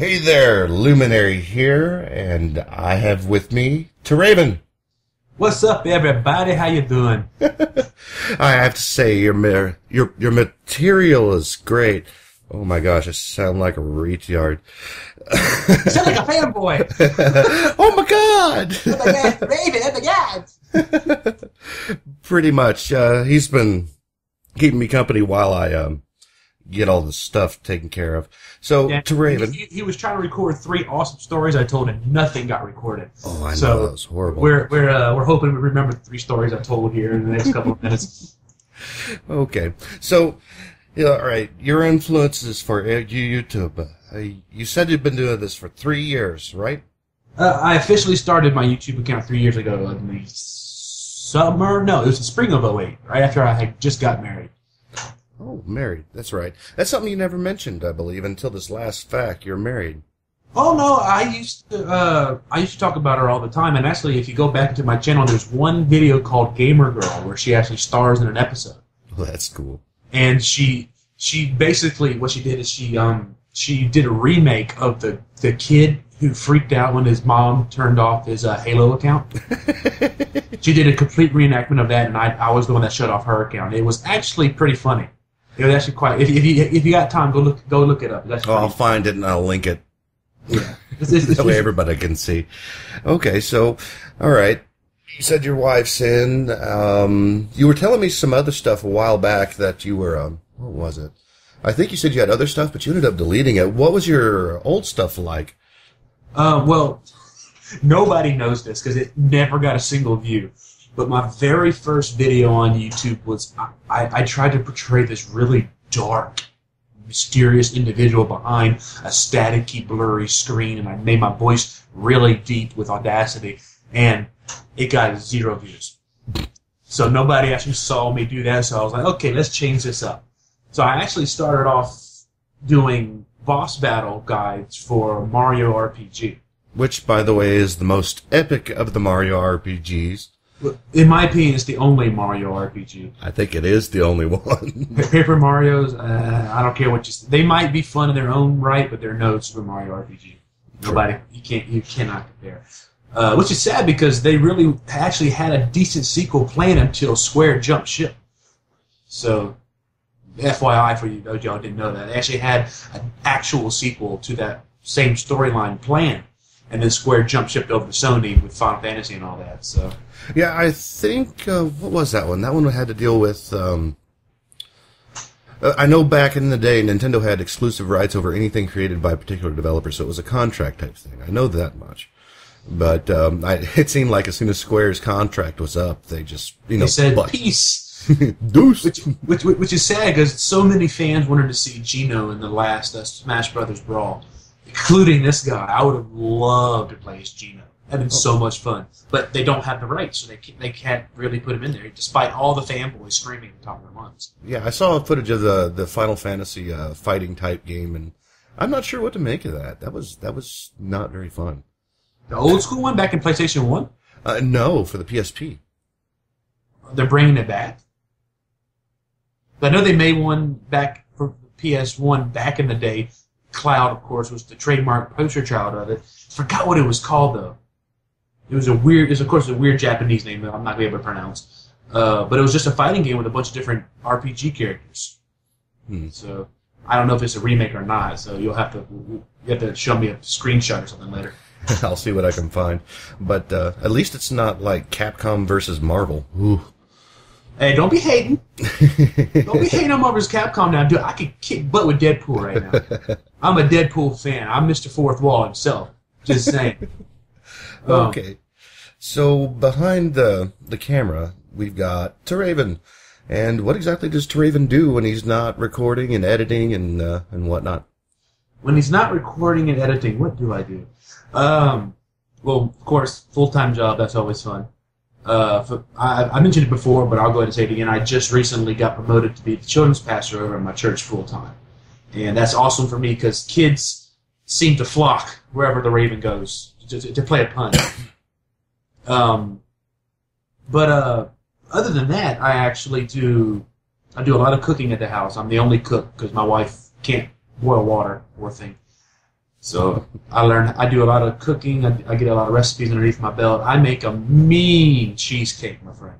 Hey there, Luminary here, and I have with me TehRayvin. What's up, everybody? How you doing? I have to say, your material is great. Oh my gosh, I sound like a retard. You sound like a fanboy. Oh my god! Oh my god, Raven, oh my god! Pretty much. He's been keeping me company while I get all the stuff taken care of. So, yeah, TehRayvin. He was trying to record 3 awesome stories I told, and nothing got recorded. Oh, I know, that was horrible. We're hoping we remember the 3 stories I told here in the next couple of minutes. Okay, so, all right, your influences for YouTube. You said you've been doing this for 3 years, right? I officially started my YouTube account 3 years ago in the summer. No, it was the spring of '08, right after I had just got married. Oh, married. That's right. That's something you never mentioned, I believe, until this last fact. You're married. Oh no, I used to talk about her all the time. And actually, if you go back to my channel, there's one video called "Gamergirl" where she actually stars in an episode. Well, that's cool. And she basically what she did is she did a remake of the kid who freaked out when his mom turned off his Halo account. She did a complete reenactment of that, and I was the one that shut off her account. It was actually pretty funny. It was actually quite. If you got time, go look it up. I'll find it and I'll link it. Yeah, that way everybody can see. Okay, so all right. You said your wife's in. You were telling me some other stuff a while back that you were. What was it? I think you said you had other stuff, but you ended up deleting it. What was your old stuff like? Well, nobody knows this because it never got a single view. But my very first video on YouTube was I tried to portray this really dark, mysterious individual behind a staticky, blurry screen, and I made my voice really deep with Audacity, and it got 0 views. So nobody actually saw me do that, so I was like, okay, let's change this up. So I actually started off doing boss battle guides for Mario RPG. Which, by the way, is the most epic of the Mario RPGs. In my opinion, it's the only Mario RPG. I think it is the only one. Paper Marios, I don't care what you say. They might be fun in their own right, but they're no Super Mario RPG. Nobody, you cannot compare. Which is sad because they really actually had a decent sequel planned until Square jumped ship. So, FYI for you, those y'all didn't know that. They actually had an actual sequel to that same storyline planned. And then Square jumped ship over to Sony with Final Fantasy and all that. So, yeah, I think what was that one? That one had to deal with. I know back in the day, Nintendo had exclusive rights over anything created by a particular developer, so it was a contract type thing. I know that much. But it seemed like as soon as Square's contract was up, they just they said peace. Deuce. Which is sad because so many fans wanted to see Gino in the last Smash Brothers Brawl. Including this guy. I would have loved to play as Gino. That'd been so much fun. But they don't have the rights, so they can't really put him in there, despite all the fanboys screaming at the top of their lungs. Yeah, I saw footage of the Final Fantasy fighting type game, and I'm not sure what to make of that. That was not very fun. The old school one back in PlayStation 1? No, for the PSP. They're bringing it back? I know they made one back for PS1 back in the day. Cloud, of course, was the trademark poster child of it. Forgot what it was called though. It was a weird Japanese name that I'm not gonna be able to pronounce. But it was just a fighting game with a bunch of different RPG characters. So I don't know if it's a remake or not. So you have to show me a screenshot or something later. I'll see what I can find. But at least it's not like Capcom versus Marvel. Ooh. Hey, don't be hating. Don't be hating on Marvel's Capcom now, dude. I could kick butt with Deadpool right now. I'm a Deadpool fan. I'm Mr. Fourth Wall himself. Just saying. Okay. So behind the camera, we've got TehRayvin. And what exactly does TehRayvin do when he's not recording and editing and whatnot? When he's not recording and editing, what do I do? Well, of course, full-time job. That's always fun. I mentioned it before, but I'll go ahead and say it again. I just recently got promoted to be the children's pastor over at my church full-time. And that's awesome for me because kids seem to flock wherever the Raven goes, to play a pun. But other than that, I do a lot of cooking at the house. I'm the only cook because my wife can't boil water, poor thing. So I do a lot of cooking. I get a lot of recipes underneath my belt. I make a mean cheesecake, my friend.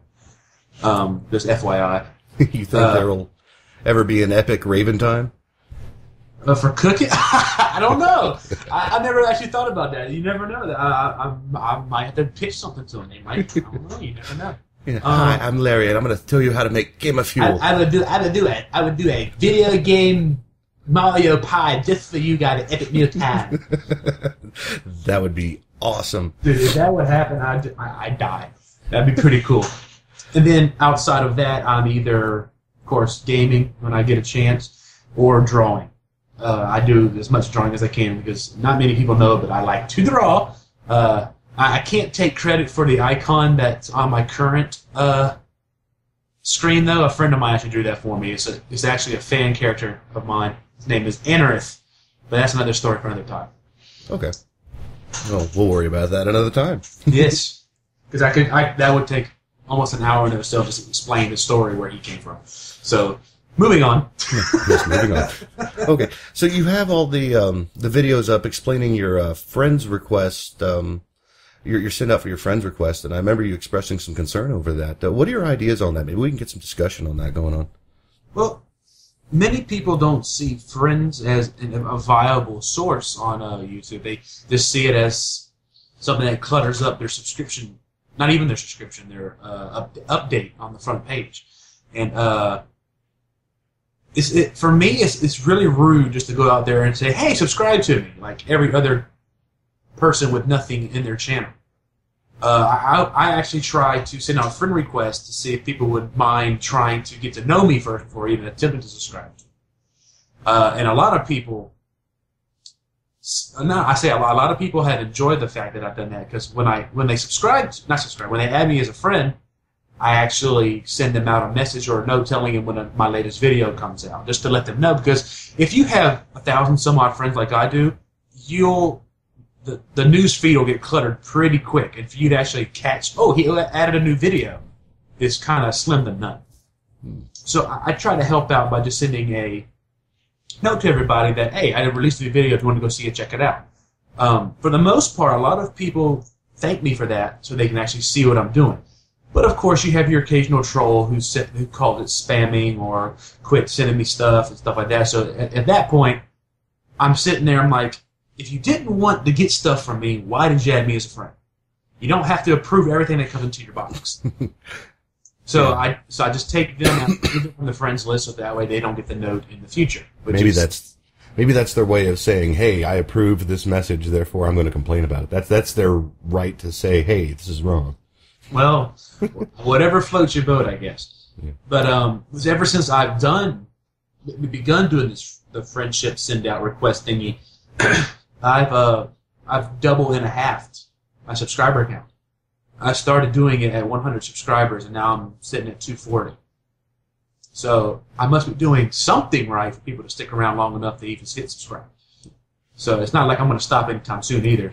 Just FYI. You think there will ever be an epic Raven time? For cooking? I don't know. I never actually thought about that. You never know. I might have to pitch something to them. They might. I don't know. You never know. Yeah. Hi, I'm Larry, and I'm going to tell you how to make Game of Fuel. I would do a video game Mario pie just for you guys at Epic Meal Time. That would be awesome. Dude, if that would happen, I'd die. That'd be pretty cool. And then outside of that, I'm either, of course, gaming when I get a chance, or drawing. I do as much drawing as I can because not many people know, but I like to draw. I can't take credit for the icon that's on my current screen, though. A friend of mine actually drew that for me. It's actually a fan character of mine. His name is Anorith, but that's another story for another time. Okay. Well, we'll worry about that another time. Yes, because that would take almost an hour in itself just to explain the story where he came from. So, moving on. Yes, moving on. Okay, so you have all the videos up explaining your friend's request. Your send out for your friend's request, and I remember you expressing some concern over that. What are your ideas on that? Maybe we can get some discussion on that going on. Well, many people don't see friends as a viable source on YouTube. They just see it as something that clutters up their subscription. Not even their subscription, their update on the front page. And for me, it's really rude just to go out there and say, hey, subscribe to me, like every other person with nothing in their channel. I actually try to send out friend requests to see if people would mind trying to get to know me first before even attempting to subscribe to me. And a lot of people, a lot of people have enjoyed the fact that I've done that because when they when they add me as a friend, I actually send them out a message or a note telling them when my latest video comes out, just to let them know. Because if you have 1,000 some odd friends like I do, the news feed will get cluttered pretty quick. And for you to actually catch, oh, he added a new video, is kind of slim to none. So I try to help out by just sending a note to everybody that, hey, I released a new video. If you want to go see it, check it out. For the most part, a lot of people thank me for that so they can actually see what I'm doing. But, of course, you have your occasional troll who called it spamming or quit sending me stuff and stuff like that. So at that point, I'm sitting there, I'm like, if you didn't want to get stuff from me, why did you add me as a friend? You don't have to approve everything that comes into your box. So I just take them out from the friends list so that way they don't get the note in the future. Maybe that's their way of saying, hey, I approve this message, therefore I'm going to complain about it. That's their right to say, hey, this is wrong. Well, whatever floats your boat, I guess. Yeah. But ever since I've begun doing the friendship send out request thingy, I've doubled and a halved my subscriber count. I started doing it at 100 subscribers, and now I'm sitting at 240. So I must be doing something right for people to stick around long enough to even hit subscribe. So it's not like I'm going to stop anytime soon either,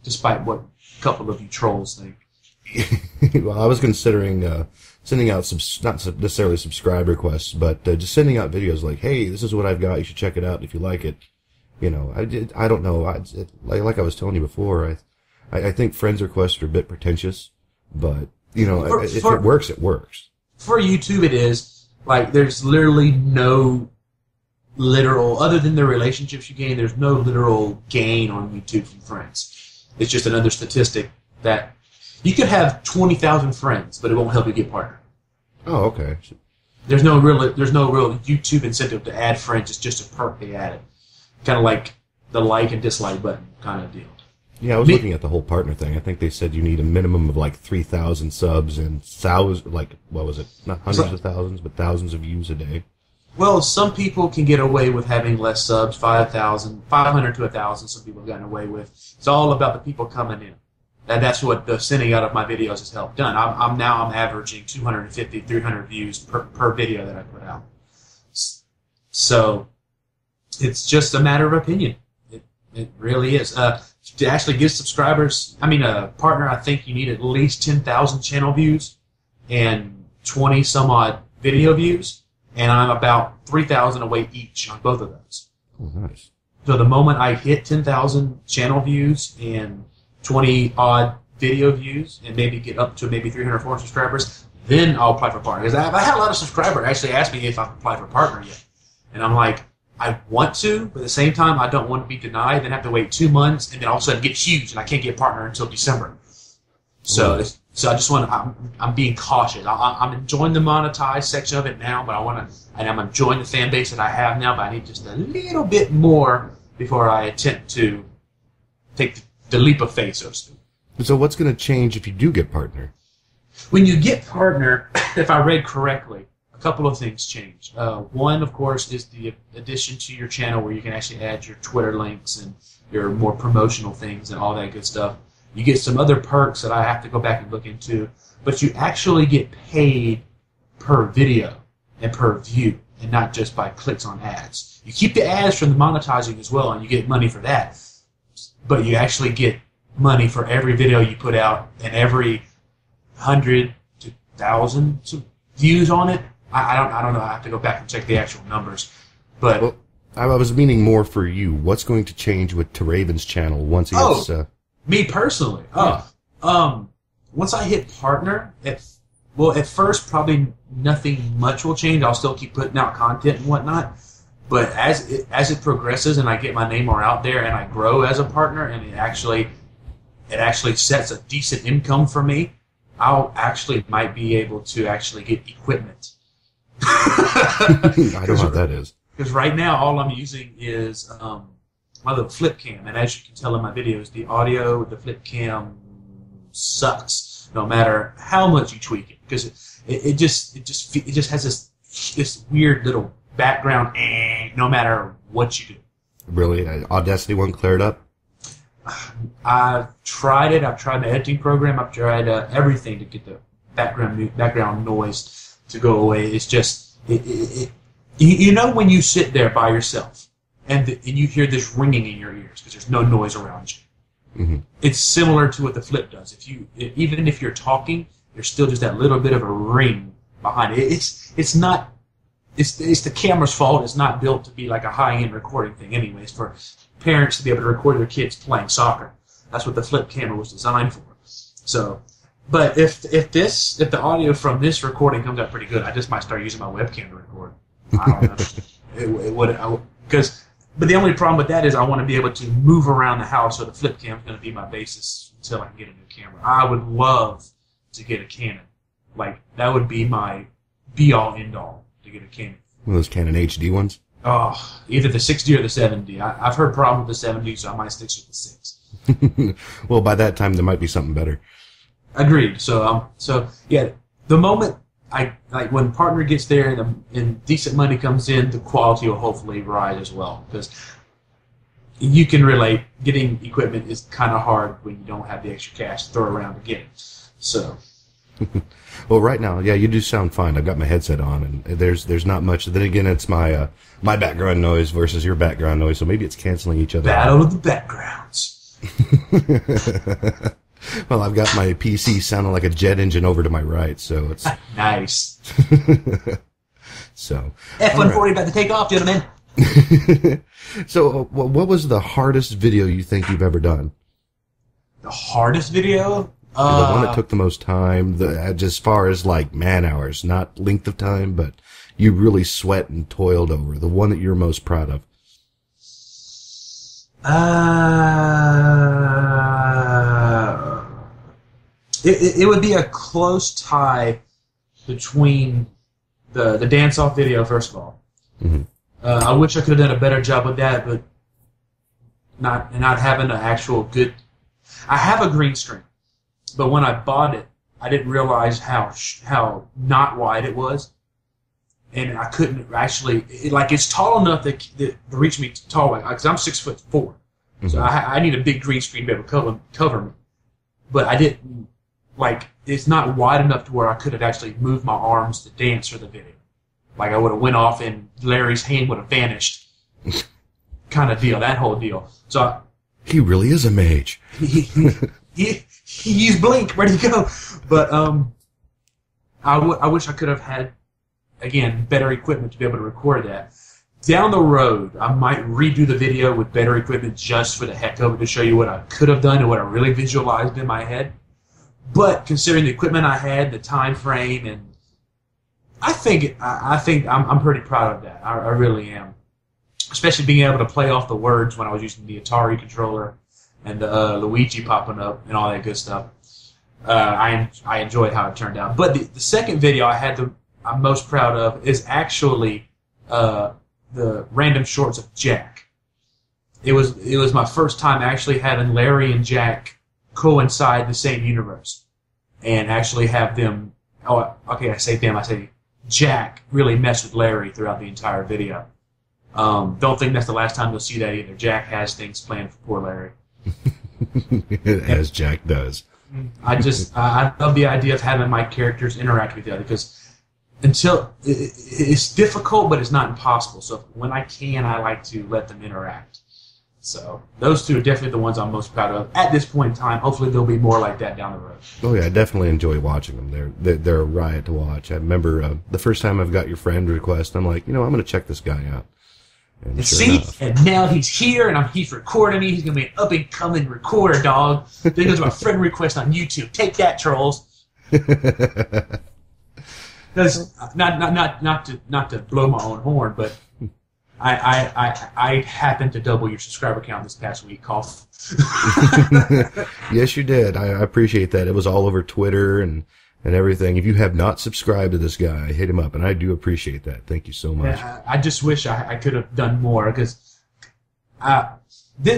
despite what a couple of you trolls think. Well, I was considering sending out not necessarily subscribe requests, but just sending out videos like, "Hey, this is what I've got. You should check it out if you like it." You know, I don't know. Like I was telling you before, I think friends requests are a bit pretentious, but you know, if it works, it works. For YouTube, it is. Like, there's literally no literal, other than the relationships you gain, there's no literal gain on YouTube from friends. It's just another statistic that you could have 20,000 friends, but it won't help you get partner. Oh, okay. There's no real YouTube incentive to add friends. It's just a perk they added, kind of like the like and dislike button kind of deal. Yeah, I was looking at the whole partner thing. I think they said you need a minimum of like 3,000 subs and what was it? Not hundreds of thousands, but thousands of views a day. Well, some people can get away with having less subs, 500 to 1,000. Some people have gotten away with. It's all about the people coming in. And that's what the sending out of my videos has helped done. I'm averaging 250, 300 views per video that I put out. So it's just a matter of opinion. It really is. To actually get a partner, I think you need at least 10,000 channel views and 20 some odd video views, and I'm about 3,000 away each on both of those. Oh, nice. So the moment I hit 10,000 channel views and 20 odd video views, and maybe get up to maybe 300, 400 subscribers, then I'll apply for partner. Because I had a lot of subscribers actually ask me if I've applied for partner yet, and I'm like, I want to, but at the same time, I don't want to be denied. Then have to wait 2 months, and then all of a sudden get huge, and I can't get partner until December. So I just want to. I'm being cautious. I'm enjoying the monetized section of it now, but I'm enjoying the fan base that I have now. But I need just a little bit more before I attempt to take the leap of faith, so to speak. So what's going to change if you do get partner? When you get partner, if I read correctly, a couple of things change. One, of course, is the addition to your channel where you can actually add your Twitter links and your more promotional things and all that good stuff. You get some other perks that I have to go back and look into, but you actually get paid per video and per view, and not just by clicks on ads. You keep the ads from the monetizing as well, and you get money for that, but you actually get money for every video you put out and every 100 to 1,000 views on it. I don't know. I have to go back and check the actual numbers, but well, I was meaning more for you. What's going to change with TehRayvin's channel once he gets? Me personally, once I hit partner, at first probably nothing much will change. I'll still keep putting out content and whatnot, but as it progresses and I get my name more out there and I grow as a partner and it actually sets a decent income for me, I'll actually might be able to actually get equipment. I don't know what that is. Because right now all I'm using is my little flip cam, and as you can tell in my videos, the audio with the flip cam sucks no matter how much you tweak it, because it just has this weird little background no matter what you do. Really, Audacity won't clear it up. I've tried it. I've tried the editing program. I've tried everything to get the background noise to go away. It's just you know when you sit there by yourself. And you hear this ringing in your ears because there's no noise around you. Mm-hmm. It's similar to what the flip does. Even if you're talking, there's still just that little bit of a ring behind it. It's not. It's the camera's fault. It's not built to be like a high-end recording thing. Anyways, for parents to be able to record their kids playing soccer, that's what the flip camera was designed for. So, but if the audio from this recording comes out pretty good, I just might start using my webcam to record. I don't know. But the only problem with that is I want to be able to move around the house, so the flip cam is going to be my basis until I can get a new camera. I would love to get a Canon. Like, that would be my be-all, end-all to get a Canon. One of those Canon HD ones? Oh, either the 60 or the 70. I've heard problems with the 70, so I might stick with the 6. Well, by that time, there might be something better. Agreed. So yeah, the moment when partner gets there and decent money comes in, the quality will hopefully rise as well. Because you can relate, getting equipment is kind of hard when you don't have the extra cash to throw around to get it. So. Well, right now, yeah, you do sound fine. I've got my headset on, and there's not much. Then again, it's my background noise versus your background noise, so maybe it's canceling each other out. Battle of the backgrounds. Well, I've got my PC sounding like a jet engine over to my right, so it's nice. So F-140 about to take off, gentlemen. So, what was the hardest video you think you've ever done? The hardest video? The one that took the most time, as far as like man hours, not length of time, but you really sweat and toiled over. The one that you're most proud of. It would be a close tie between the dance-off video, first of all. Mm-hmm. I wish I could have done a better job with that, but not having an actual good... I have a green screen, but when I bought it, I didn't realize how not wide it was, and I couldn't actually... it's tall enough to reach me tall, because I'm 6'4", mm-hmm. So I need a big green screen to be able to cover me, but I didn't... it's not wide enough to where I could have actually moved my arms to dance for the video. I would have went off and Larry's hand would have vanished. Kind of deal, that whole deal. So he really is a mage. He used Blink. Where'd he go? But I wish I could have had, again, better equipment to be able to record that. Down the road, I might redo the video with better equipment just for the heck of it to show you what I could have done and what I really visualized in my head. But considering the equipment I had, the time frame, and I think I'm pretty proud of that. I really am. Especially being able to play off the words when I was using the Atari controller and the Luigi popping up and all that good stuff. I enjoyed how it turned out. But the second video I'm most proud of is actually the random shorts of Jack. It was my first time actually having Larry and Jack coincide the same universe and actually have them. Oh, okay, I say Jack really mess with Larry throughout the entire video. Don't think that's the last time you'll see that either. Jack has things planned for poor Larry. As Jack does. I love the idea of having my characters interact with each other because it's difficult, but it's not impossible. So when I can, I like to let them interact. So those two are definitely the ones I'm most proud of at this point in time. Hopefully there'll be more like that down the road. Oh yeah, I definitely enjoy watching them. They're a riot to watch. I remember the first time I've got your friend request, I'm like, I'm going to check this guy out. And see, and now he's here, and he's recording me. He's gonna be an up and coming recorder, dog. Then goes my friend request on YouTube. Take that, trolls. Because not to blow my own horn, but I happened to double your subscriber count this past week. Cough. Yes, you did. I appreciate that. It was all over Twitter and everything. If you have not subscribed to this guy, hit him up, and I do appreciate that. Thank you so much. Yeah, I just wish I could have done more because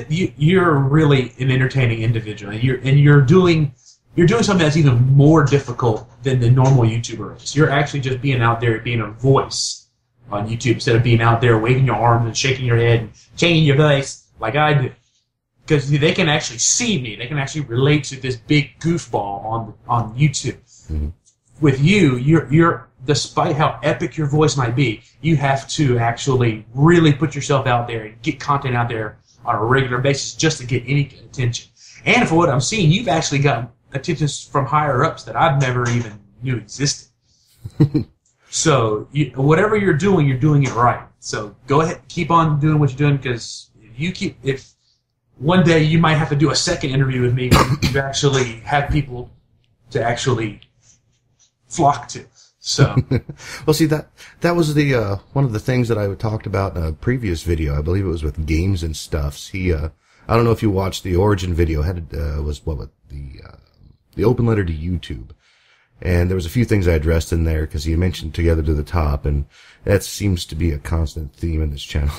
you're really an entertaining individual, and you're doing something that's even more difficult than the normal YouTuber is. You're actually just being out there, being a voice on YouTube instead of being out there waving your arms and shaking your head and changing your voice like I do. Because they can actually see me. They can actually relate to this big goofball on YouTube. Mm-hmm. With you're despite how epic your voice might be, you have to actually really put yourself out there and get content out there on a regular basis just to get any attention. And for what I'm seeing, you've actually gotten attention from higher ups that I've never even knew existed. So whatever you're doing it right. So go ahead, keep on doing what you're doing because if one day you might have to do a second interview with me when you actually have people to actually flock to. So, well, see that was the one of the things that I talked about in a previous video. I believe it was with Gamesandstuffs. He, I don't know if you watched the origin video. Was the open letter to YouTube, and there was a few things I addressed in there because he mentioned Together to the Top, and that seems to be a constant theme in this channel.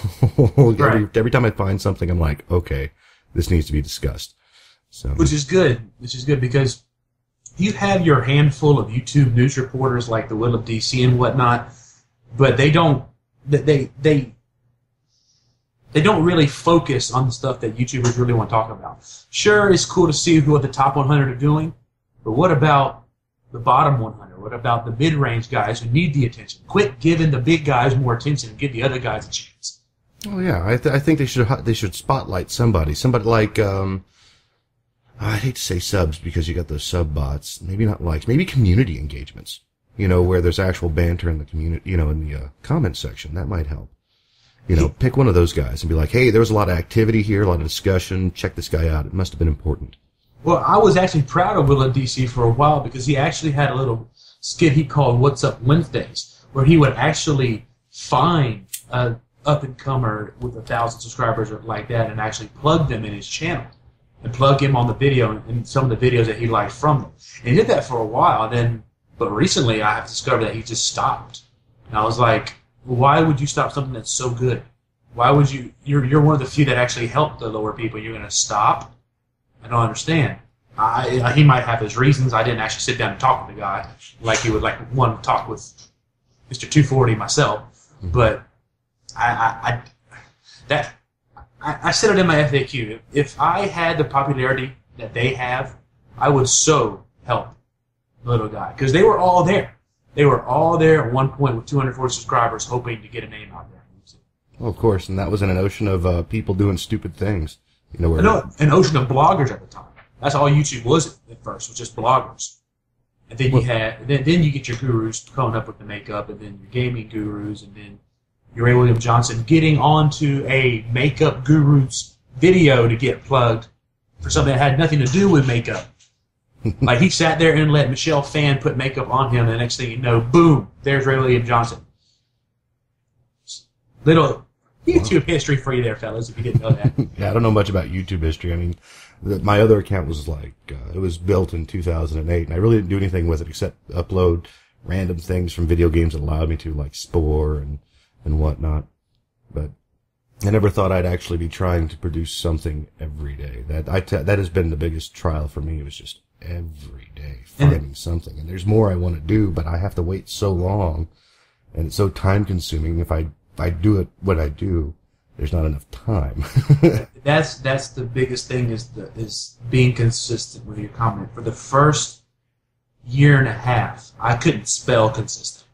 Right. Every time I find something, I'm like, okay, this needs to be discussed. So, which is good because you have your handful of YouTube news reporters like the Will of DC and whatnot, but they don't really focus on the stuff that YouTubers really want to talk about. Sure, it's cool to see what the top 100 are doing, but what about the bottom 100? What about the mid-range guys who need the attention? Quit giving the big guys more attention and give the other guys a chance. Oh yeah, I think they should spotlight somebody like I hate to say subs because you got those sub bots. Maybe not likes. Maybe community engagements. Where there's actual banter in the community. In the comment section. That might help. Pick one of those guys and be like, hey, there was a lot of activity here, a lot of discussion. Check this guy out. It must have been important. Well, I was actually proud of Will of DC for a while because he actually had a little skit he called What's Up Wednesdays, where he would actually find a up-and-comer with 1,000 subscribers or like that and actually plug them in his channel. And plug him on the video and some of the videos that he liked from them. And he did that for a while, but recently I have discovered that he just stopped. And I was like, why would you stop something that's so good? Why would you? You're one of the few that actually help the lower people. You're going to stop? I don't understand. He might have his reasons. I didn't actually sit down and talk with the guy like he would want to talk with Mr. 240 myself. But I said it in my FAQ. If I had the popularity that they have, I would so help the little guy. Because they were all there. They were all there at one point with 240 subscribers hoping to get a name out there. Well, of course, and that was in an ocean of people doing stupid things. An ocean of bloggers at the time. That's all YouTube was at first, was just bloggers. And then then you get your gurus coming up with the makeup, and then your gaming gurus, and then Ray William Johnson getting onto a makeup guru's video to get plugged for something that had nothing to do with makeup. Like, he sat there and let Michelle Phan put makeup on him, and the next thing you know, boom, there's Ray William Johnson. Little YouTube history for you there, fellas, if you didn't know that. Yeah, I don't know much about YouTube history. I mean, my other account was like, it was built in 2008, and I really didn't do anything with it except upload random things from video games that allowed me to, like Spore and whatnot. But I never thought I'd actually be trying to produce something every day. That has been the biggest trial for me. It was just every day finding something. And there's more I want to do, but I have to wait so long, and it's so time consuming. If I do it what I do, there's not enough time. That's the biggest thing is being consistent with your comment. For the first year and a half, I couldn't spell consistent.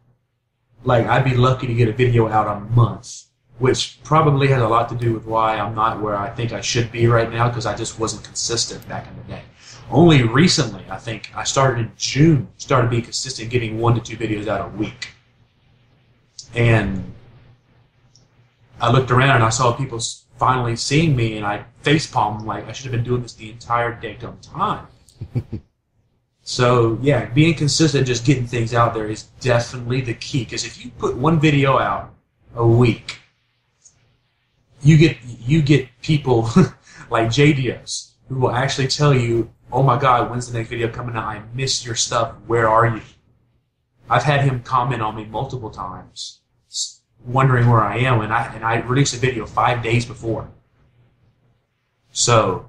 Like, I'd be lucky to get a video out a month, which probably has a lot to do with why I'm not where I think I should be right now, because I just wasn't consistent back in the day. Only recently, I think, I started in June, started being consistent, getting 1 to 2 videos out a week. And I looked around and I saw people finally seeing me, and I facepalmed like I should have been doing this the entire daggone time. So, yeah, being consistent, just getting things out there is definitely the key. Because if you put 1 video out a week, you get people like Jaydeeos who will actually tell you, "Oh my God, when's the next video coming out? I missed your stuff. Where are you?" I've had him comment on me multiple times, wondering where I am, and I released a video 5 days before. So,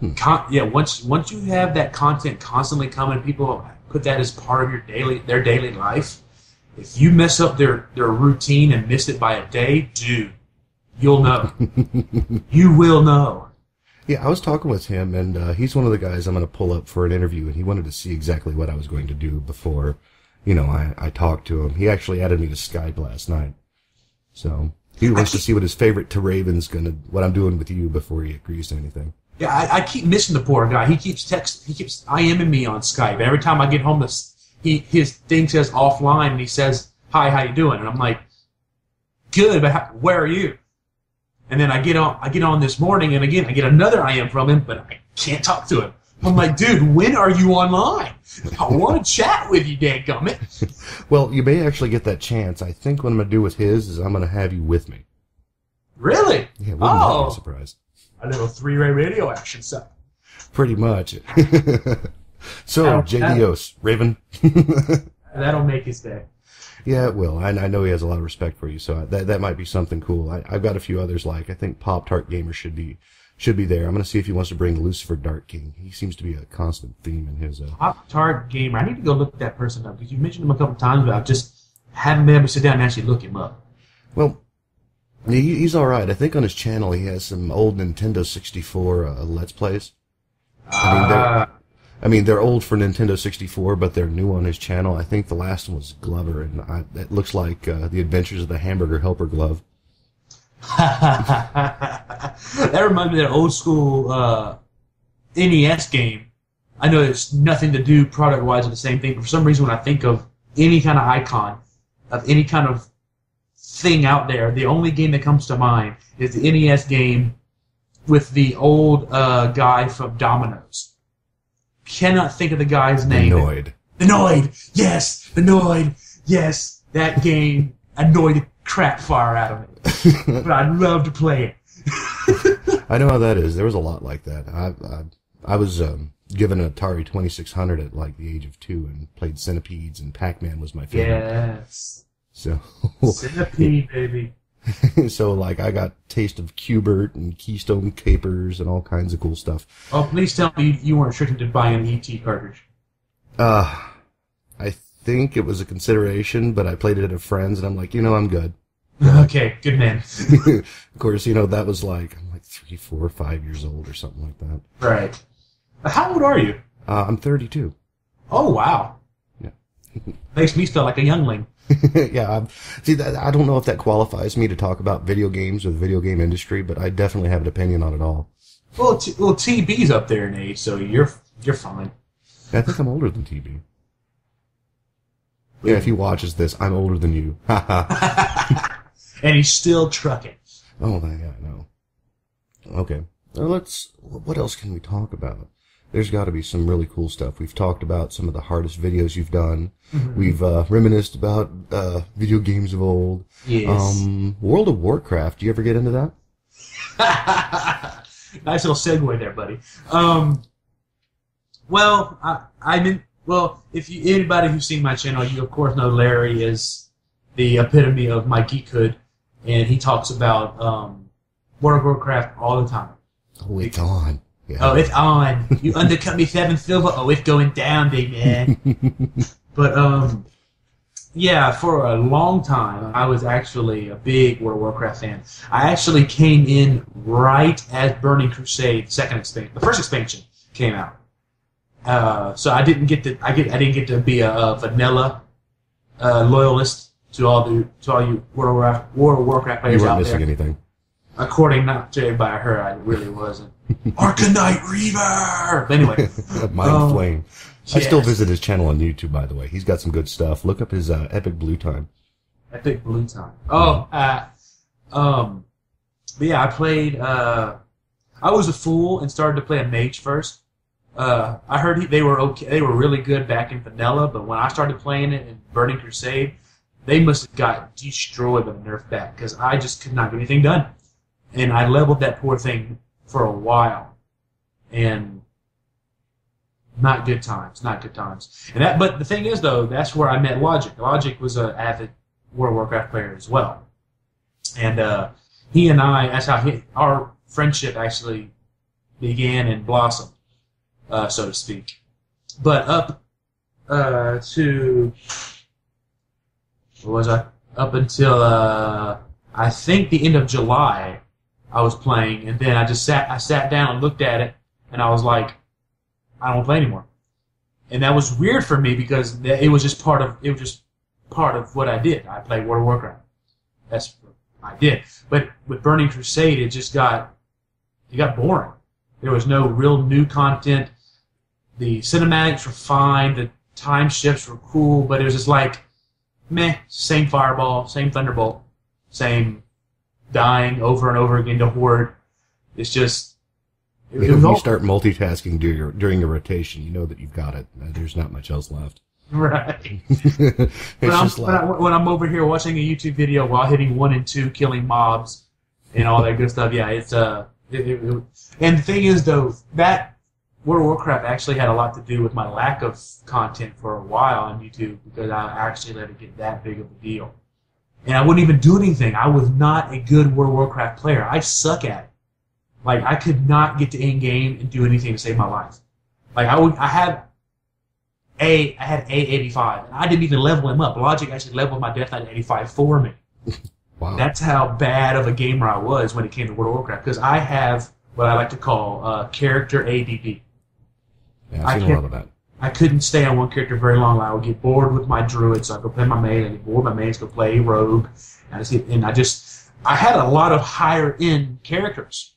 once you have that content constantly coming, people put that as part of their daily life. If you mess up their routine and miss it by a day, dude, you'll know. You will know. Yeah, I was talking with him, and he's one of the guys I'm going to pull up for an interview, and he wanted to see exactly what I was going to do before, I talked to him. He actually added me to Skype last night. So he wants to see what his favorite TehRayvin's what I'm doing with you before he agrees to anything. Yeah, I keep missing the poor guy. He keeps IMing me on Skype. Every time I get home, his thing says offline, and he says, "Hi, how you doing?" And I'm like, "Good, but where are you?" And then I get on this morning, and again I get another IM from him, but I can't talk to him. I'm like, "Dude, when are you online? I want to chat with you, dadgummit." Well, you may actually get that chance. I think what I'm going to do with his is I'm going to have you with me. Really? Yeah, wouldn't that be a surprise? A little 3-ray radio action stuff. Pretty much. So, Jaydeeos, Raven. That'll make his day. Yeah, it will. I know he has a lot of respect for you, so that might be something cool. I've got a few others I think poptartgamer should be there. I'm going to see if he wants to bring LuciferDarkKing. He seems to be a constant theme in his... poptartgamer. I need to go look that person up, because you mentioned him a couple times, but I just haven't been able to sit down and actually look him up. Well, he's all right. I think on his channel he has some old Nintendo 64 Let's Plays. They're old for Nintendo 64, but they're new on his channel. I think the last one was Glover, and it looks like The Adventures of the Hamburger Helper Glove. That reminds me of that old school NES game. I know it's nothing to do product-wise with the same thing, but for some reason when I think of any kind of icon, of any kind of thing out there, the only game that comes to mind is the NES game with the old guy from Domino's. Cannot think of the guy's name. The Noid. Yes, the Noid. Yes, that game annoyed the crap fire out of me. But I'd love to play it. I know how that is. There was a lot like that. I was given an Atari 2600 at like the age of 2 and played Centipedes, and Pac-Man was my favorite. Yes. So Centipede, baby. So, I got taste of Q*bert and Keystone Capers and all kinds of cool stuff. Oh, please tell me you weren't restricted to buying an ET cartridge. I think it was a consideration, but I played it at a friend's, and I'm like, I'm good. Okay, good man. Of course, that was I'm 3, 4, 5 years old or something like that. Right. How old are you? I'm 32. Oh, wow. Yeah. Makes me feel like a youngling. Yeah, I don't know if that qualifies me to talk about video games or the video game industry, but I definitely have an opinion on it all. Well, TB's up there in age, so you're fine. I think I'm older than TB. Yeah, if he watches this, I'm older than you. and he's still trucking. Oh, yeah, I know. Okay. Well, what else can we talk about? There's got to be some really cool stuff. We've talked about some of the hardest videos you've done. Mm-hmm. We've reminisced about video games of old. Yes. World of Warcraft. Do you ever get into that? Nice little segue there, buddy. Well, if anybody who's seen my channel, you of course know Larry is the epitome of my geekhood, and he talks about World of Warcraft all the time. Oh, it's on. Yeah. Oh, it's on. You undercut me 7 silver. Oh, it's going down, big man. But yeah, for a long time, I was actually a big World of Warcraft fan. I actually came in right as Burning Crusade the first expansion came out. So I didn't get to be a vanilla loyalist to all you World of Warcraft players out there. You weren't missing anything. According not to everybody I heard, I really wasn't. Arcanite Reaver! But anyway. Myndflame. Yes. I still visit his channel on YouTube, by the way. He's got some good stuff. Look up his Epic Blue Time. Epic Blue Time. Oh, but yeah, I played, I was a fool and started to play a mage first. I heard they were okay. They were really good back in vanilla, but when I started playing it in Burning Crusade, they must have got destroyed by the nerf back because I just could not get anything done. And I leveled that poor thing for a while, and not good times. And but the thing is, though, that's where I met Logic. Logic was an avid World of Warcraft player as well, and he and I, that's how our friendship actually began and blossomed, so to speak. But up to what was I? Up until I think the end of July, I was playing, and then I sat down and looked at it, and I was like, I don't play anymore. And that was weird for me because it was just part of what I did. I played World of Warcraft. That's what I did. But with Burning Crusade, it got boring. There was no real new content. The cinematics were fine. The time shifts were cool, but it was just like, meh, same fireball, same thunderbolt, same dying over and over again to horde. It's just... If you start multitasking during your rotation, you know that you've got it. There's not much else left. Right. When I'm over here watching a YouTube video while hitting 1 and 2, killing mobs, and all that good stuff, yeah, it's... And the thing is, though, that World of Warcraft actually had a lot to do with my lack of content for a while on YouTube because I actually let it get that big of a deal. And I wouldn't even do anything. I was not a good World of Warcraft player. I suck at it. Like, I could not get to in-game and do anything to save my life. Like, I had A85, and I didn't even level him up. Logic actually leveled my Death Knight 85 for me. Wow. That's how bad of a gamer I was when it came to World of Warcraft, because I have what I like to call character ADD. Yeah, I've seen a lot of that. I couldn't stay on one character very long. I would get bored with my druid, so I'd go play my main. I'd get bored with my main, so I'd go play rogue. I had a lot of higher-end characters,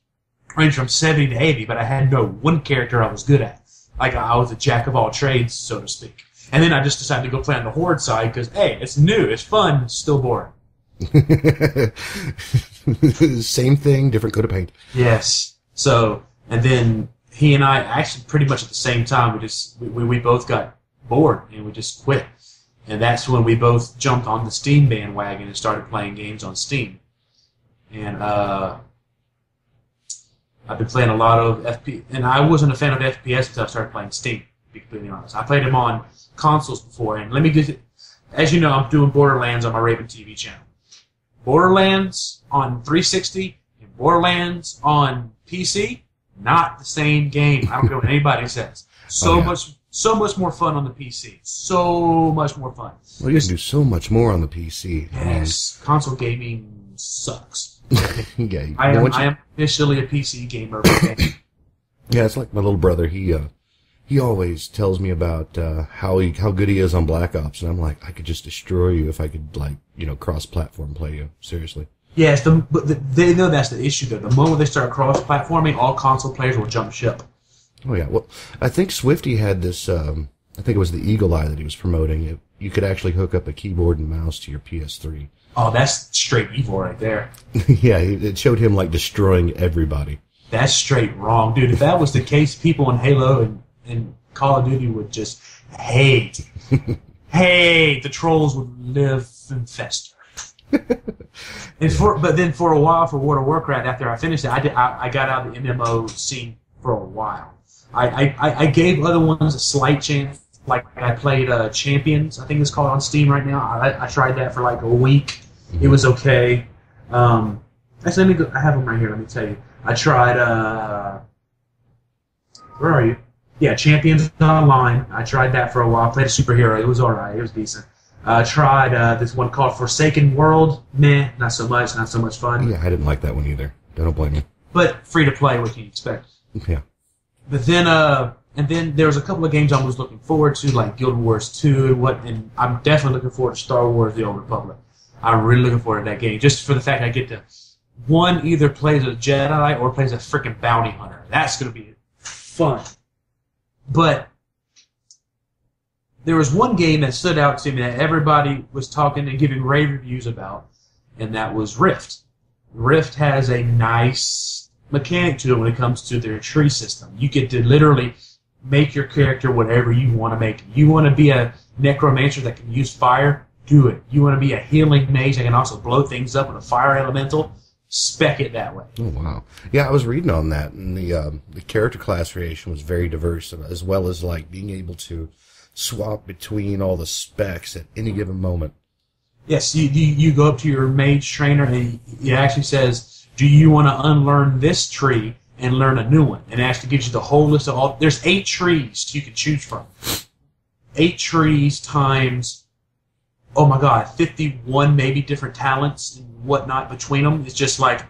range from 70 to 80, but I had no one character I was good at. Like, I was a jack of all trades, so to speak. And then I just decided to go play on the Horde side because, hey, it's new, it's fun, it's still boring. Same thing, different coat of paint. Yes. So, and then he and I, actually pretty much at the same time, we both got bored and we just quit. And that's when we both jumped on the Steam bandwagon and started playing games on Steam. And I've been playing a lot of FPS, and I wasn't a fan of FPS until I started playing Steam, to be completely honest. I played them on consoles before, and let me get it. As you know, I'm doing Borderlands on my RayVinTV channel. Borderlands on 360 and Borderlands on PC, not the same game. I don't care what anybody says. So much more fun on the PC. So much more fun. Well, you can do so much more on the PC. Yes, console gaming sucks. Yeah, I am officially a PC gamer. Yeah, it's like my little brother. He always tells me about how good he is on Black Ops, and I'm like, I could just destroy you if I could, like, cross-platform play you. Seriously. Yes, but they know that's the issue, though. The moment they start cross-platforming, all console players will jump ship. Oh yeah, well, I think Swifty had this I think it was the Eagle Eye that he was promoting. You could actually hook up a keyboard and mouse to your PS3. Oh, that's straight evil right there. Yeah, it showed him like destroying everybody. That's straight wrong, dude. If that was the case, people in Halo and Call of Duty would just hate. Hate. The trolls would live and fester. But then for a while, for World of Warcraft, after I finished it, I got out of the MMO scene for a while. I gave other ones a slight chance. Like I played Champions, I think it's called on Steam right now. I tried that for like a week. It was okay. Actually, let me go. I have them right here. Let me tell you. I tried. Where are you? Yeah, Champions Online. I tried that for a while. I played a superhero. It was alright. It was decent. I tried this one called Forsaken World. Meh, not so much. Not so much fun. Yeah, I didn't like that one either. Don't blame me. But free to play, what can you expect? Yeah. But then, and then there was a couple of games I was looking forward to, like Guild Wars 2, and I'm definitely looking forward to Star Wars: The Old Republic. I'm really looking forward to that game, just for the fact I get to, one, either plays a Jedi or plays a freaking bounty hunter. That's going to be fun. But there was one game that stood out to me that everybody was talking and giving rave reviews about, and that was Rift. Rift has a nice mechanic to it when it comes to their tree system. You get to literally make your character whatever you want to make. You want to be a necromancer that can use fire? Do it. You want to be a healing mage that can also blow things up with a fire elemental? Spec it that way. Oh, wow. Yeah, I was reading on that, and the character class creation was very diverse, as well as like being able to swap between all the specs at any given moment. Yes, you go up to your mage trainer, and it actually says, do you want to unlearn this tree and learn a new one? And it actually gives you the whole list of all. There's 8 trees you can choose from. 8 trees times, oh my god, 51 maybe different talents and whatnot between them. It's just like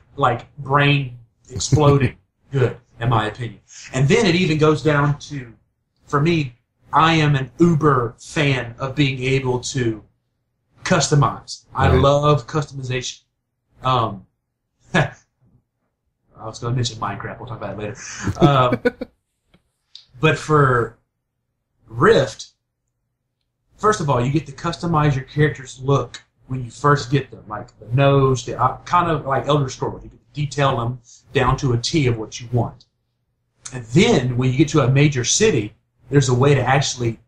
brain exploding good, in my opinion. And then it even goes down to, for me, I am an uber fan of being able to customize. I love customization. I was going to mention Minecraft. We'll talk about it later. But for Rift, first of all, you get to customize your character's look when you first get them, like the nose, kind of like Elder Scrolls. You can detail them down to a T of what you want. And then when you get to a major city, there's a way to actually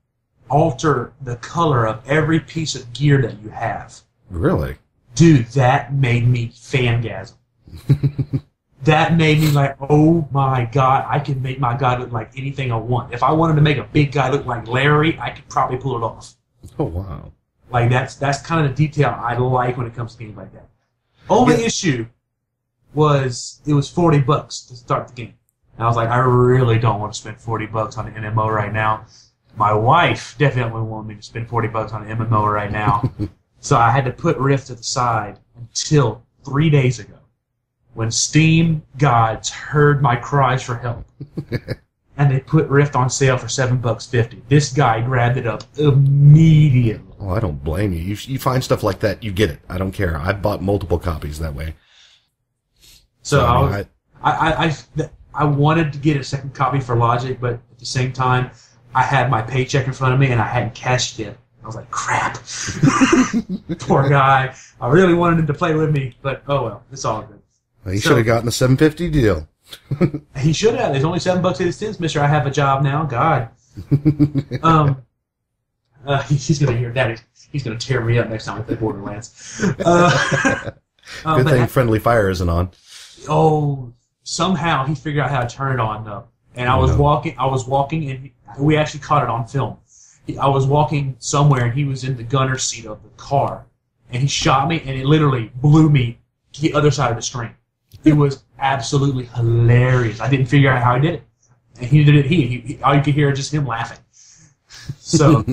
alter the color of every piece of gear that you have. Really? Dude, that made me fangasm. That made me like, oh my god, I can make my guy look like anything I want. If I wanted to make a big guy look like Larry, I could probably pull it off. Oh, wow. Like, that's kind of the detail I like when it comes to games like that. Only issue was, it was $40 to start the game. And I was like, I really don't want to spend $40 on an MMO right now. My wife definitely wanted me to spend $40 on an MMO right now. So I had to put Rift to the side until 3 days ago, when Steam gods heard my cries for help. And they put Rift on sale for $7.50. This guy grabbed it up immediately. Oh, I don't blame you. You find stuff like that, you get it. I don't care. I bought multiple copies that way. So I wanted to get a second copy for Logic, but at the same time, I had my paycheck in front of me and I hadn't cashed it. I was like, crap. Poor guy. I really wanted him to play with me, but oh well, it's all good. Well, he should have gotten a $7.50 deal. He should have. There's only $7.80, mister. I have a job now. God. He's going to hear that. He's going to tear me up next time I play Borderlands. Good thing Friendly Fire isn't on. Oh, somehow he figured out how to turn it on, though. And I was walking, and we actually caught it on film. I was walking somewhere, and he was in the gunner's seat of the car. And he shot me, and it literally blew me to the other side of the screen. It was absolutely hilarious. I didn't figure out how he did it. And he did it. He all you could hear is just him laughing. So,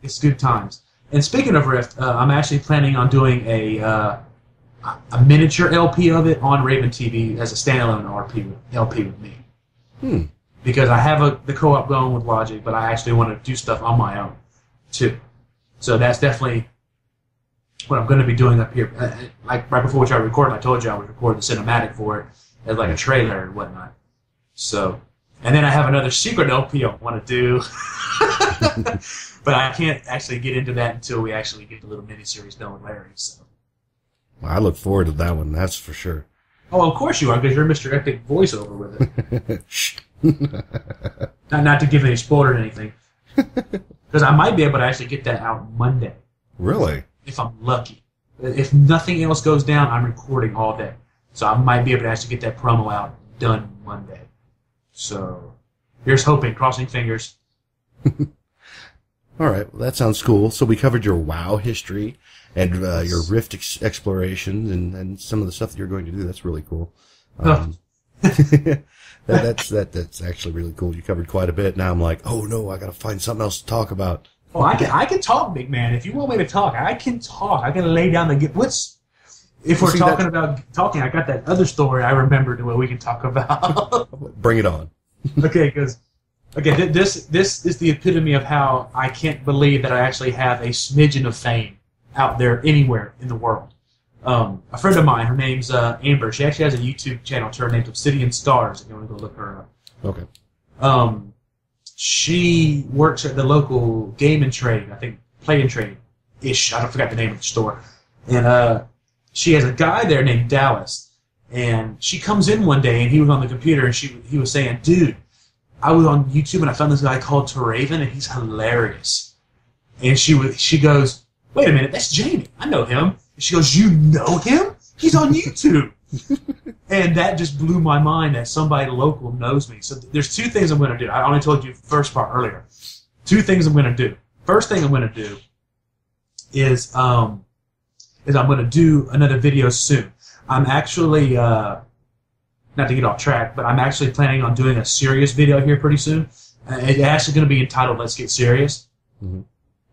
it's good times. And speaking of Rift, I'm actually planning on doing a miniature LP of it on RayVinTV as a standalone LP with me. Because I have the co-op going with Logic, but I actually want to do stuff on my own, too. So that's definitely what I'm going to be doing up here. Like right before which I recorded, I told you I was recording the cinematic for it as like a trailer and whatnot. So, And then I have another secret LP I want to do. But I can't actually get into that until we actually get the little miniseries done with Larry. So. Well, I look forward to that one, that's for sure. Oh, of course you are, because you're Mr. Epic voiceover with it. Shh. not to give any spoiler or anything. Because I might be able to actually get that out Monday. Really? If I'm lucky. If nothing else goes down, I'm recording all day. So I might be able to actually get that promo out done Monday. So here's hoping, crossing fingers. All right, well, that sounds cool. So we covered your WoW history and your Rift explorations and some of the stuff that you're going to do. That's really cool. That's actually really cool. You covered quite a bit. Now I'm like, oh no, I got to find something else to talk about. Oh, I can talk, big man. If you want me to talk, I can talk. I can lay down the what's. If we're talking about talking, I got that other story I remembered where we can talk about. Bring it on. Okay, because this is the epitome of how I can't believe that I actually have a smidgen of fame out there anywhere in the world. A friend of mine, her name's Amber. She actually has a YouTube channel to her named Obsidian Stars. If you want to go look her up. Okay. She works at the local game and trade, I think Play and Trade ish. I forgot the name of the store, and she has a guy there named Dallas. And she comes in one day, and he was on the computer, and he was saying, "Dude, I was on YouTube, and I found this guy called TehRayvin, and he's hilarious." And she goes, "Wait a minute, that's Jamie. I know him." And she goes, "You know him? He's on YouTube." And that just blew my mind that somebody local knows me. So there's two things I'm going to do. I only told you the first part earlier. Two things I'm going to do. First thing I'm going to do is I'm going to do another video soon. I'm actually, not to get off track, but I'm actually planning on doing a serious video here pretty soon. It's actually going to be entitled "Let's Get Serious." Mm-hmm.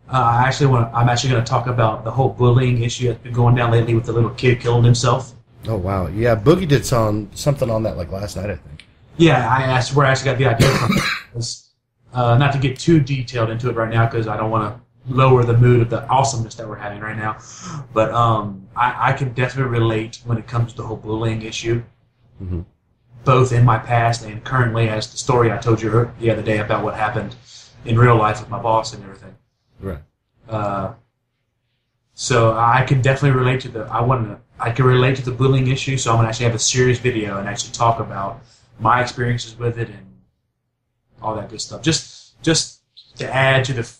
I'm actually going to talk about the whole bullying issue that's been going down lately with the little kid killing himself. Oh wow! Yeah, Boogie did something on that like last night, I think. Yeah, that's where I actually got the idea from. Not to get too detailed into it right now because I don't want to lower the mood of the awesomeness that we're having right now. But I can definitely relate when it comes to the whole bullying issue, mm-hmm. both in my past and currently, as the story I told you the other day about what happened in real life with my boss and everything. Right. So I can definitely relate to I can relate to the bullying issue. So I'm gonna actually have a serious video and actually talk about my experiences with it and all that good stuff. Just to add to the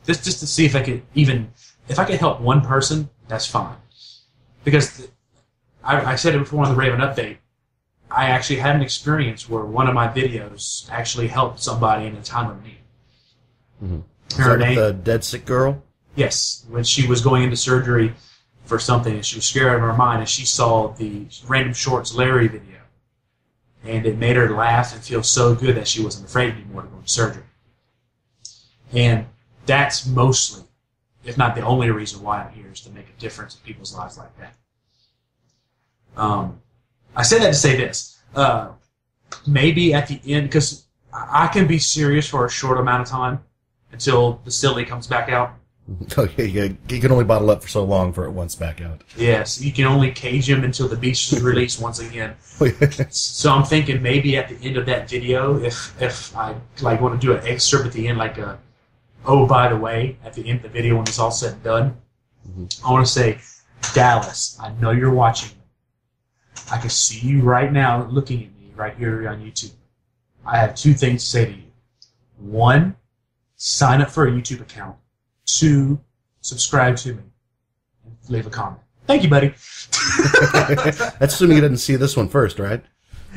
just to see if I could help one person, that's fine. Because I said it before on the Raven update. I actually had an experience where one of my videos actually helped somebody in a time of need. Mm-hmm. Her name, the Deadsickgirl? Yes, when she was going into surgery for something and she was scared out of her mind and she saw the Random Shorts Larry video. And it made her laugh and feel so good that she wasn't afraid anymore to go into surgery. And that's mostly, if not the only reason why I'm here, is to make a difference in people's lives like that. I say that to say this. Maybe at the end, because I can be serious for a short amount of time until the silly comes back out. Okay, you can only bottle up for so long for it once back out. Yes, you can only cage him until the beast is released once again. So I'm thinking maybe at the end of that video, if I want to do an excerpt at the end, like a, oh, by the way, at the end of the video when it's all said and done, mm-hmm. I want to say, Dallas, I know you're watching. I can see you right now looking at me right here on YouTube. I have two things to say to you. One, sign up for a YouTube account. Two, subscribe to me. And leave a comment. Thank you, buddy. That's assuming you didn't see this one first, right?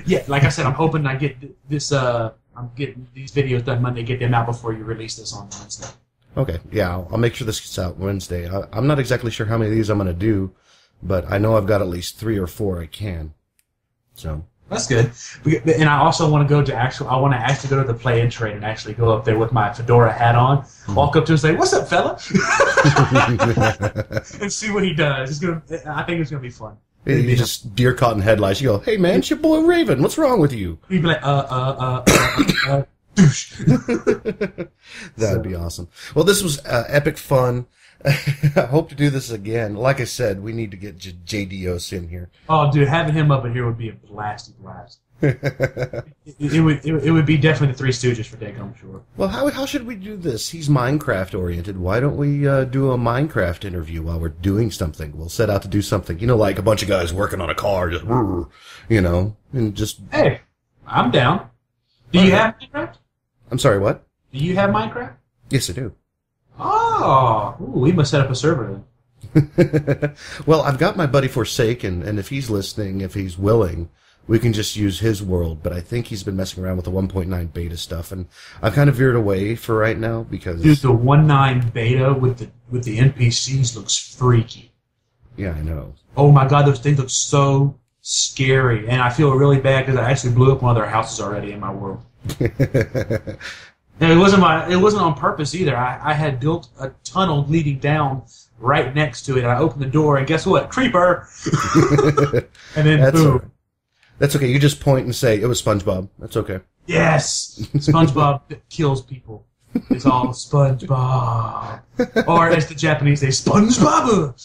Yeah, like I said, I'm hoping I get this, I'm getting these videos done Monday, get them out before you release this on Wednesday. Okay, yeah, I'll make sure this gets out Wednesday. I'm not exactly sure how many of these I'm going to do, but I know I've got at least 3 or 4 I can. So that's good. And I also want to go to I want to actually go to the Play and Trade and actually go up there with my fedora hat on, walk up to him and say, "What's up, fella?" and see what he does. I think it's gonna be fun. You just deer caught in headlights. You go, "Hey man, it's your boy Raven. What's wrong with you?" He'd be like, douche. That'd be awesome. Well, this was epic fun. I hope to do this again. Like I said, we need to get Jaydeeos in here. Oh, dude, having him up in here would be a blasty blast. it would be definitely the Three Stooges for Dick, I'm sure. Well, how should we do this? He's Minecraft oriented. Why don't we do a Minecraft interview while we're doing something? We'll set out to do something. You know, like a bunch of guys working on a car, just, you know, and just... Hey, I'm down. Do you have Minecraft? I'm sorry, what? Do you have Minecraft? Yes, I do. Oh, we must set up a server then. Well, I've got my buddy Forsaken, and if he's listening, if he's willing, we can just use his world. But I think he's been messing around with the 1.9 beta stuff, and I've kind of veered away for right now because... Dude, the 1.9 beta with the NPCs looks freaky. Yeah, I know. Oh my god, those things look so scary, and I feel really bad because I actually blew up one of their houses already in my world. And it wasn't on purpose either. I had built a tunnel leading down right next to it. And I opened the door, and guess what? Creeper! And then boom. That's okay. You just point and say, it was SpongeBob. That's okay. Yes! SpongeBob kills people. It's all SpongeBob. Or as the Japanese say, SpongeBob!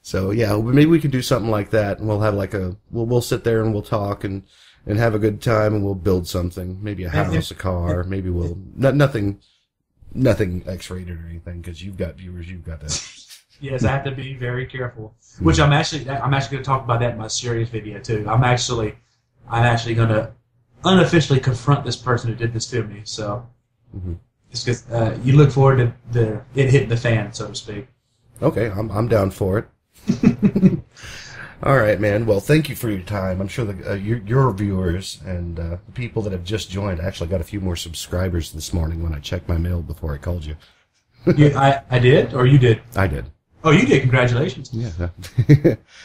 So, yeah, maybe we can do something like that, and we'll have like we'll sit there and we'll talk and have a good time, and we'll build something. Maybe a house, a car. Maybe we'll... Nothing X-rated or anything, because you've got viewers, you've got that. Yes, I have to be very careful. Which I'm actually going to talk about that in my serious video, too. I'm actually going to unofficially confront this person who did this to me, so... It's just, you look forward to it hitting the fan, so to speak. Okay, I'm down for it. All right, man. Well, thank you for your time. I'm sure your viewers and the people that have just joined, I actually got a few more subscribers this morning when I checked my mail before I called you. I did? Or you did? I did. Oh, you did. Congratulations. Yeah.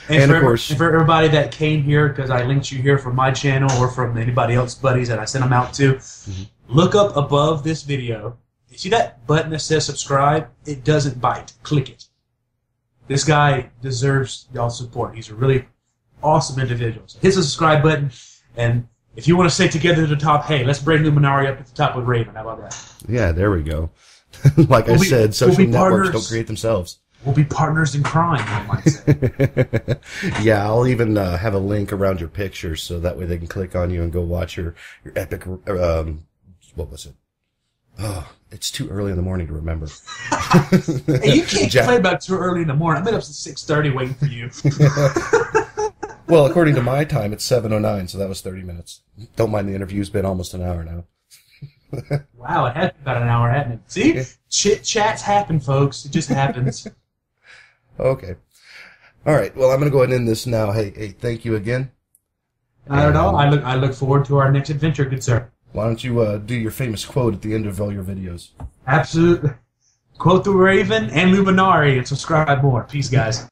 and of course... for everybody that came here, because I linked you here from my channel or from anybody else's buddies that I sent them out to, look up above this video. You see that button that says subscribe? It doesn't bite. Click it. This guy deserves y'all's support. He's a really awesome individual. So hit the subscribe button, and if you want to stay together to the top, hey, let's bring Luminari up at the top with Raven. How about that? Yeah, there we go. Like I said, social networks don't create themselves. We'll be partners in crime, I might say. Yeah, I'll even have a link around your pictures so that way they can click on you and go watch your epic, what was it? Oh, it's too early in the morning to remember. Hey, you can't play about too early in the morning. I've been up since 6:30 waiting for you. Well, according to my time, it's 7:09, so that was 30 minutes. Don't mind the interview's been almost an hour now. Wow, it has been about an hour, hasn't it? See? Yeah. Chit chats happen, folks. It just happens. Okay. All right. Well, I'm going to go ahead and end this now. Hey, thank you again. Not at all. I look forward to our next adventure, good sir. Why don't you do your famous quote at the end of all your videos? Absolutely. Quote the Raven and Luminari and subscribe more. Peace, guys.